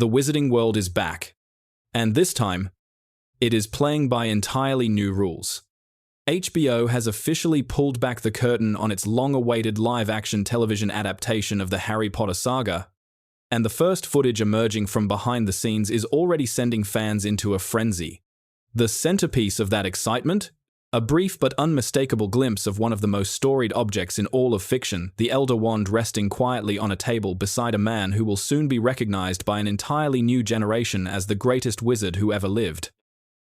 The Wizarding World is back. And this time, it is playing by entirely new rules. HBO has officially pulled back the curtain on its long-awaited live-action television adaptation of the Harry Potter saga, and the first footage emerging from behind the scenes is already sending fans into a frenzy. The centerpiece of that excitement? A brief but unmistakable glimpse of one of the most storied objects in all of fiction, the Elder Wand resting quietly on a table beside a man who will soon be recognized by an entirely new generation as the greatest wizard who ever lived.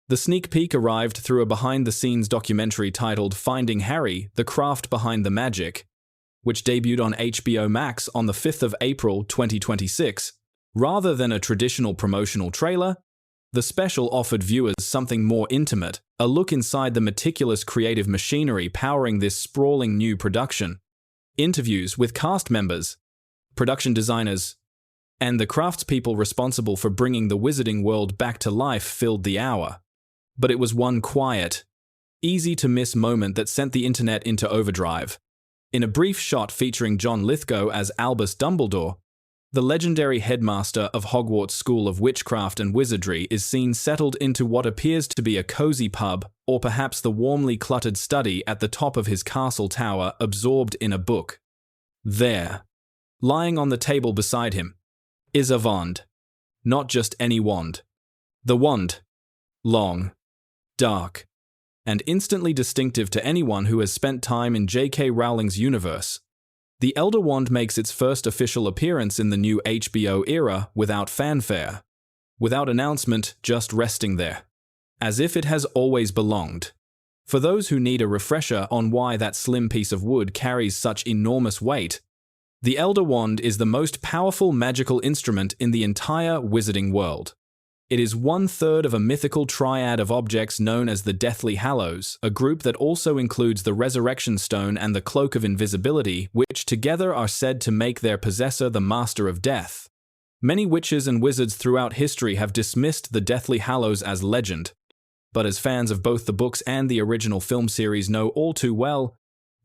The sneak peek arrived through a behind-the-scenes documentary titled Finding Harry, The Craft Behind the Magic, which debuted on HBO Max on the 5th of April 2026. Rather than a traditional promotional trailer, the special offered viewers something more intimate, a look inside the meticulous creative machinery powering this sprawling new production. Interviews with cast members, production designers, and the craftspeople responsible for bringing the Wizarding World back to life filled the hour. But it was one quiet, easy-to-miss moment that sent the internet into overdrive. In a brief shot featuring John Lithgow as Albus Dumbledore, the legendary headmaster of Hogwarts School of Witchcraft and Wizardry is seen settled into what appears to be a cozy pub, or perhaps the warmly cluttered study at the top of his castle tower, absorbed in a book. There, lying on the table beside him, is a wand. Not just any wand. The wand. Long, dark, and instantly distinctive to anyone who has spent time in J.K. Rowling's universe. The Elder Wand makes its first official appearance in the new HBO era without fanfare, without announcement, just resting there, as if it has always belonged. For those who need a refresher on why that slim piece of wood carries such enormous weight, the Elder Wand is the most powerful magical instrument in the entire Wizarding world. It is 1/3 of a mythical triad of objects known as the Deathly Hallows, a group that also includes the Resurrection Stone and the Cloak of Invisibility, which together are said to make their possessor the Master of Death. Many witches and wizards throughout history have dismissed the Deathly Hallows as legend, but as fans of both the books and the original film series know all too well,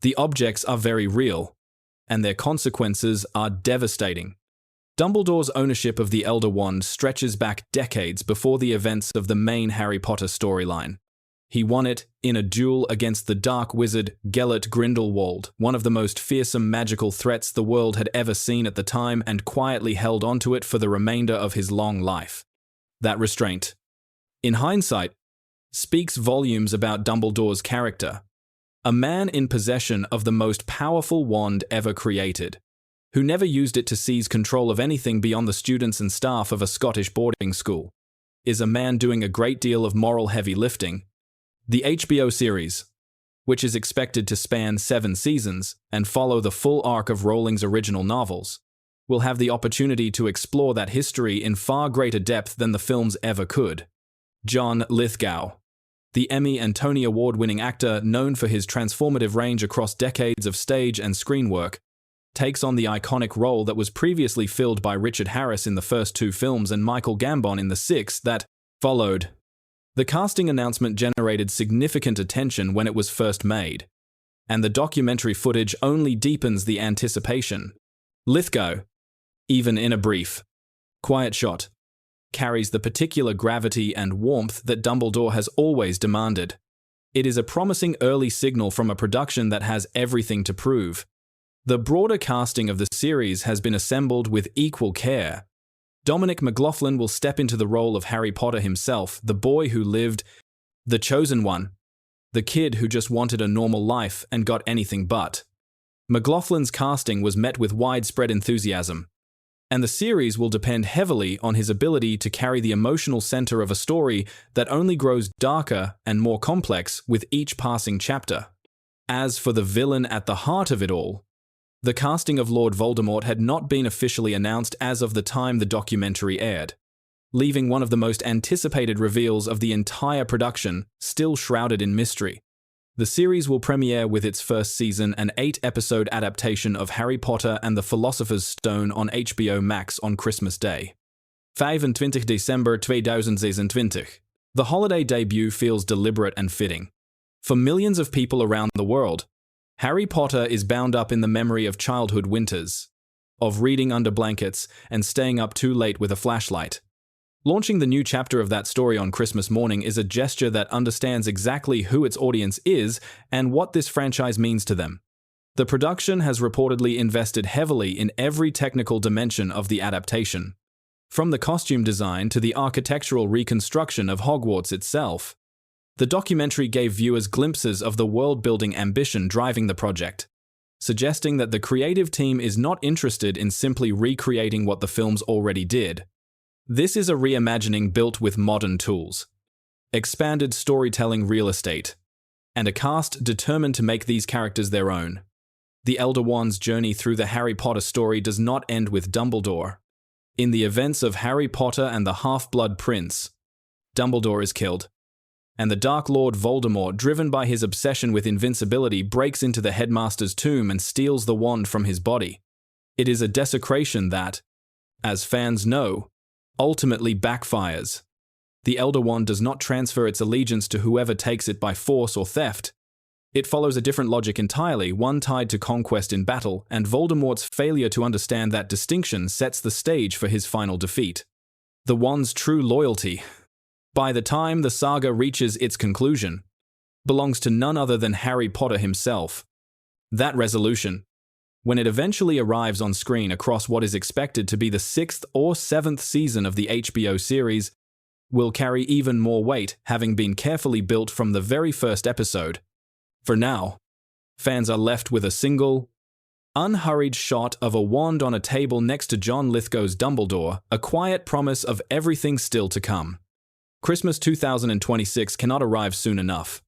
the objects are very real, and their consequences are devastating. Dumbledore's ownership of the Elder Wand stretches back decades before the events of the main Harry Potter storyline. He won it in a duel against the dark wizard Gellert Grindelwald, one of the most fearsome magical threats the world had ever seen at the time, and quietly held onto it for the remainder of his long life. That restraint, in hindsight, speaks volumes about Dumbledore's character. A man in possession of the most powerful wand ever created, who never used it to seize control of anything beyond the students and staff of a Scottish boarding school, is a man doing a great deal of moral heavy lifting. The HBO series, which is expected to span 7 seasons and follow the full arc of Rowling's original novels, will have the opportunity to explore that history in far greater depth than the films ever could. John Lithgow, the Emmy and Tony Award-winning actor known for his transformative range across decades of stage and screen work, takes on the iconic role that was previously filled by Richard Harris in the first 2 films and Michael Gambon in the 6 that followed. The casting announcement generated significant attention when it was first made, and the documentary footage only deepens the anticipation. Lithgow, even in a brief, quiet shot, carries the particular gravity and warmth that Dumbledore has always demanded. It is a promising early signal from a production that has everything to prove. The broader casting of the series has been assembled with equal care. Dominic McLaughlin will step into the role of Harry Potter himself, the boy who lived, the chosen one, the kid who just wanted a normal life and got anything but. McLaughlin's casting was met with widespread enthusiasm, and the series will depend heavily on his ability to carry the emotional center of a story that only grows darker and more complex with each passing chapter. As for the villain at the heart of it all, the casting of Lord Voldemort had not been officially announced as of the time the documentary aired, leaving one of the most anticipated reveals of the entire production still shrouded in mystery. The series will premiere with its first season, an 8-episode adaptation of Harry Potter and the Philosopher's Stone on HBO Max on Christmas Day. 25 December 2026. The holiday debut feels deliberate and fitting. For millions of people around the world, Harry Potter is bound up in the memory of childhood winters, of reading under blankets and staying up too late with a flashlight. Launching the new chapter of that story on Christmas morning is a gesture that understands exactly who its audience is and what this franchise means to them. The production has reportedly invested heavily in every technical dimension of the adaptation, from the costume design to the architectural reconstruction of Hogwarts itself. The documentary gave viewers glimpses of the world-building ambition driving the project, suggesting that the creative team is not interested in simply recreating what the films already did. This is a reimagining built with modern tools, expanded storytelling real estate, and a cast determined to make these characters their own. The Elder Wand's journey through the Harry Potter story does not end with Dumbledore. In the events of Harry Potter and the Half-Blood Prince, Dumbledore is killed, and the Dark Lord Voldemort, driven by his obsession with invincibility, breaks into the headmaster's tomb and steals the wand from his body. It is a desecration that, as fans know, ultimately backfires. The Elder Wand does not transfer its allegiance to whoever takes it by force or theft. It follows a different logic entirely, one tied to conquest in battle, and Voldemort's failure to understand that distinction sets the stage for his final defeat. The Wand's true loyalty, by the time the saga reaches its conclusion, belongs to none other than Harry Potter himself. That resolution, when it eventually arrives on screen across what is expected to be the 6th or 7th season of the HBO series, will carry even more weight, having been carefully built from the very first episode. For now, fans are left with a single, unhurried shot of a wand on a table next to John Lithgow's Dumbledore, a quiet promise of everything still to come. Christmas 2026 cannot arrive soon enough.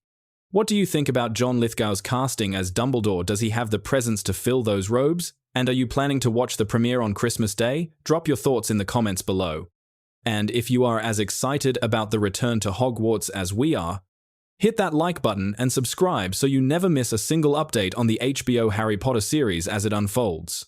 What do you think about John Lithgow's casting as Dumbledore? Does he have the presence to fill those robes? And are you planning to watch the premiere on Christmas Day? Drop your thoughts in the comments below. And if you are as excited about the return to Hogwarts as we are, hit that like button and subscribe so you never miss a single update on the HBO Harry Potter series as it unfolds.